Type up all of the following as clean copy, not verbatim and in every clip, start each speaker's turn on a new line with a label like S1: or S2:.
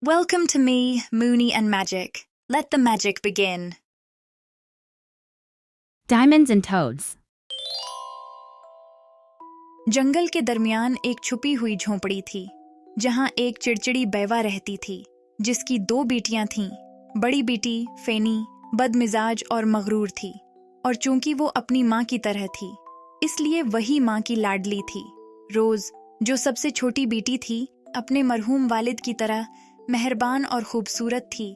S1: Welcome to me, Mooney and Magic. Let the magic begin.
S2: Diamonds and Toads.
S1: जंगल के दरमियान एक छुपी हुई झोंपड़ी थी, जहां एक चिड़चिड़ी बैवा रहती थी, जिसकी 2 बेटियां थीं। बड़ी बेटी फेनी बदमिजाज और मगरूर थी, और चूंकि वो अपनी माँ की तरह थी, इसलिए वही माँ की लाडली थी। रोज, जो सबसे छोटी बेटी थी, अपने मरहूम वालिद की तरह मेहरबान और खूबसूरत थी,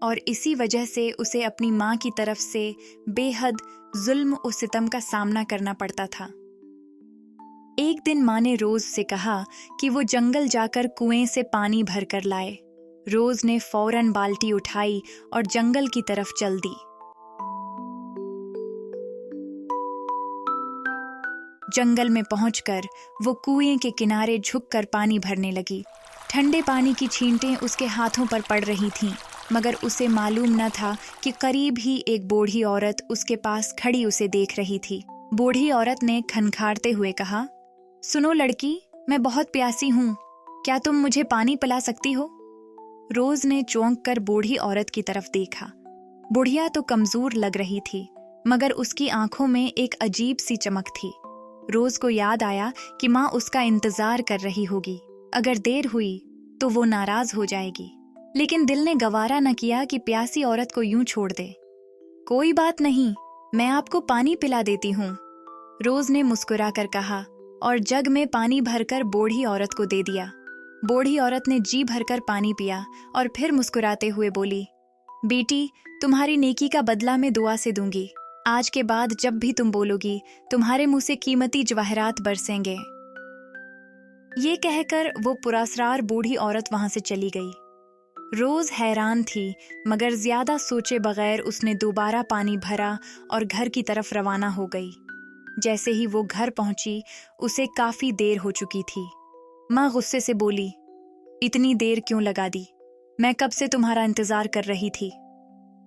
S1: और इसी वजह से उसे अपनी माँ की तरफ से बेहद जुल्म और सितम का सामना करना पड़ता था। एक दिन माँ ने रोज से कहा कि वो जंगल जाकर कुएं से पानी भर कर लाए। रोज ने फौरन बाल्टी उठाई और जंगल की तरफ चल दी। जंगल में पहुंचकर वो कुएं के किनारे झुककर पानी भरने लगी। ठंडे पानी की छींटें उसके हाथों पर पड़ रही थीं, मगर उसे मालूम न था कि करीब ही एक बूढ़ी औरत उसके पास खड़ी उसे देख रही थी। बूढ़ी औरत ने खनखारते हुए कहा, सुनो लड़की, मैं बहुत प्यासी हूँ, क्या तुम मुझे पानी पिला सकती हो? रोज ने चौंक कर बूढ़ी औरत की तरफ देखा। बुढ़िया तो कमजोर लग रही थी, मगर उसकी आंखों में एक अजीब सी चमक थी। रोज को याद आया कि माँ उसका इंतजार कर रही होगी। अगर देर हुई तो वो नाराज हो जाएगी, लेकिन दिल ने गवारा न किया कि प्यासी औरत को यूं छोड़ दे। कोई बात नहीं, मैं आपको पानी पिला देती हूँ, रोज ने मुस्कुरा कर कहा, और जग में पानी भरकर बूढ़ी औरत को दे दिया। बूढ़ी औरत ने जी भरकर पानी पिया और फिर मुस्कुराते हुए बोली, बेटी, तुम्हारी नेकी का बदला मैं दुआ से दूंगी। आज के बाद जब भी तुम बोलोगी, तुम्हारे मुंह से कीमती जवाहरात बरसेंगे। ये कहकर वो पुरस्कार बूढ़ी औरत वहां से चली गई। रोज हैरान थी, मगर ज्यादा सोचे बगैर उसने दोबारा पानी भरा और घर की तरफ रवाना हो गई। जैसे ही वो घर पहुंची, उसे काफी देर हो चुकी थी। माँ गुस्से से बोली, इतनी देर क्यों लगा दी? मैं कब से तुम्हारा इंतजार कर रही थी।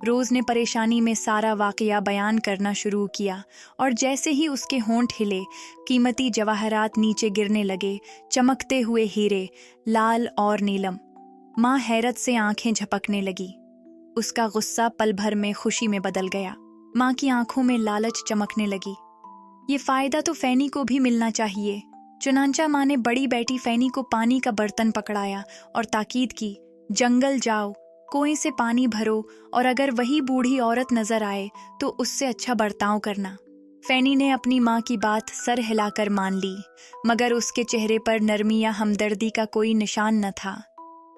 S1: रोज ने परेशानी में सारा वाकया बयान करना शुरू किया, और जैसे ही उसके होंठ हिले, कीमती जवाहरात नीचे गिरने लगे, चमकते हुए हीरे, लाल और नीलम। माँ हैरत से आंखें झपकने लगी। उसका गुस्सा पल भर में खुशी में बदल गया। माँ की आंखों में लालच चमकने लगी। ये फायदा तो फैनी को भी मिलना चाहिए। चुनांचा माँ ने बड़ी बेटी फैनी को पानी का बर्तन पकड़ाया और ताकीद की, जंगल जाओ, कुएं से पानी भरो, और अगर वही बूढ़ी औरत नजर आए तो उससे अच्छा बर्ताव करना। फैनी ने अपनी माँ की बात सर हिलाकर मान ली, मगर उसके चेहरे पर नरमी या हमदर्दी का कोई निशान न था।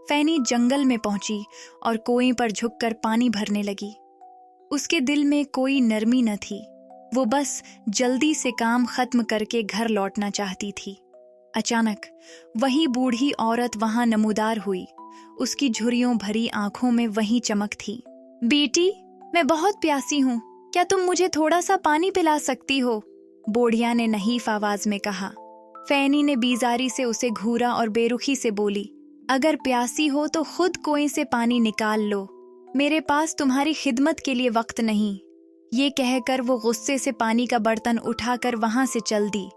S1: फैनी जंगल में पहुंची और कुएं पर झुककर पानी भरने लगी। उसके दिल में कोई नरमी न थी। वो बस जल्दी से काम खत्म करके घर लौटना चाहती थी। अचानक वही बूढ़ी औरत वहां नमूदार हुई। उसकी झुर्रियों भरी आंखों में वही चमक थी। बेटी, मैं बहुत प्यासी हूँ, क्या तुम मुझे थोड़ा सा पानी पिला सकती हो? बूढ़िया ने नहीफ आवाज में कहा। फैनी ने बीजारी से उसे घूरा और बेरुखी से बोली, अगर प्यासी हो तो खुद कुएं से पानी निकाल लो, मेरे पास तुम्हारी खिदमत के लिए वक्त नहीं। ये कहकर वो गुस्से से पानी का बर्तन उठाकर वहां से चल दी,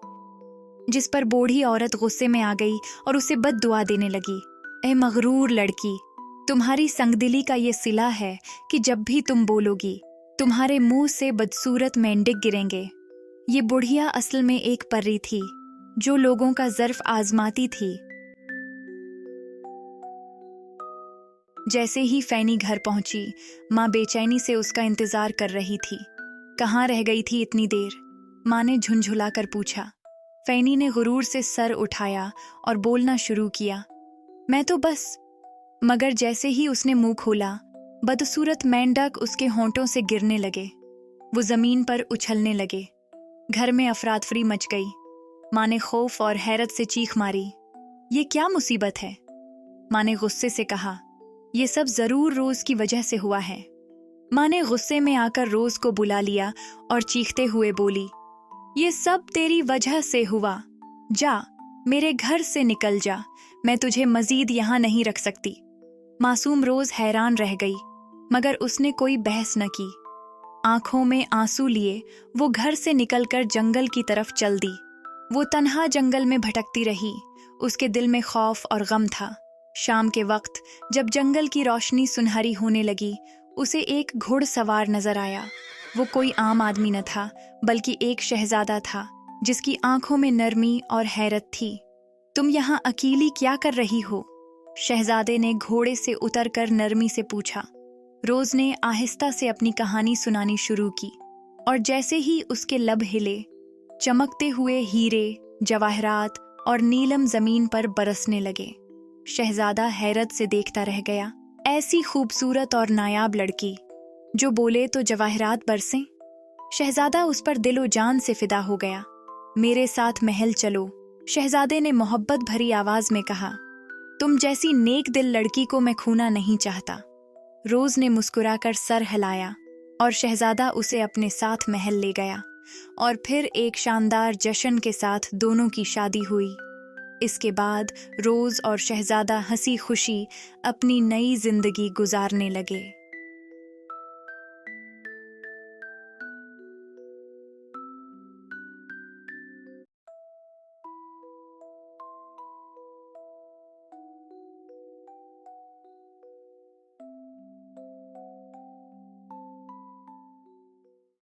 S1: जिस पर बूढ़ी औरत गुस्से में आ गई और उसे बद्दुआ देने लगी। ए मगरूर लड़की, तुम्हारी संगदिली का ये सिला है कि जब भी तुम बोलोगी, तुम्हारे मुंह से बदसूरत मेंढक गिरेंगे। ये बुढ़िया असल में एक परी थी, जो लोगों का ज़र्फ आजमाती थी। जैसे ही फैनी घर पहुंची, माँ बेचैनी से उसका इंतजार कर रही थी। कहाँ रह गई थी इतनी देर? माँ ने झुंझुला कर पूछा। फैनी ने गुरूर से सर उठाया और बोलना शुरू किया, मैं तो बस। मगर जैसे ही उसने मुंह खोला, बदसूरत मेंढक उसके होंठों से गिरने लगे। वो जमीन पर उछलने लगे। घर में अफरातफरी मच गई। माँ ने खौफ और हैरत से चीख मारी, ये क्या मुसीबत है? माँ ने गुस्से से कहा, ये सब जरूर रोज की वजह से हुआ है। माँ ने गुस्से में आकर रोज को बुला लिया और चीखते हुए बोली, ये सब तेरी वजह से हुआ। जा, मेरे घर से निकल जा, मैं तुझे मजीद यहाँ नहीं रख सकती। मासूम रोज हैरान रह गई, मगर उसने कोई बहस न की। आंखों में आंसू लिए वो घर से निकलकर जंगल की तरफ चल दी। वो तन्हा जंगल में भटकती रही। उसके दिल में खौफ और गम था। शाम के वक्त जब जंगल की रोशनी सुनहरी होने लगी, उसे एक घुड़सवार नजर आया। वो कोई आम आदमी न था, बल्कि एक शहजादा था जिसकी आंखों में नरमी और हैरत थी। तुम यहाँ अकेली क्या कर रही हो? शहजादे ने घोड़े से उतरकर नरमी से पूछा। रोज ने आहिस्ता से अपनी कहानी सुनानी शुरू की, और जैसे ही उसके लब हिले, चमकते हुए हीरे, जवाहरात और नीलम जमीन पर बरसने लगे। शहजादा हैरत से देखता रह गया। ऐसी खूबसूरत और नायाब लड़की, जो बोले तो जवाहरात बरसें। शहजादा उस पर दिलो जान से फिदा हो गया। मेरे साथ महल चलो, शहजादे ने मोहब्बत भरी आवाज में कहा। तुम जैसी नेक दिल लड़की को मैं खूना नहीं चाहता। रोज ने मुस्कुराकर सर हिलाया और शहजादा उसे अपने साथ महल ले गया, और फिर एक शानदार जश्न के साथ दोनों की शादी हुई। इसके बाद रोज और शहजादा हंसी खुशी अपनी नई जिंदगी गुजारने लगे।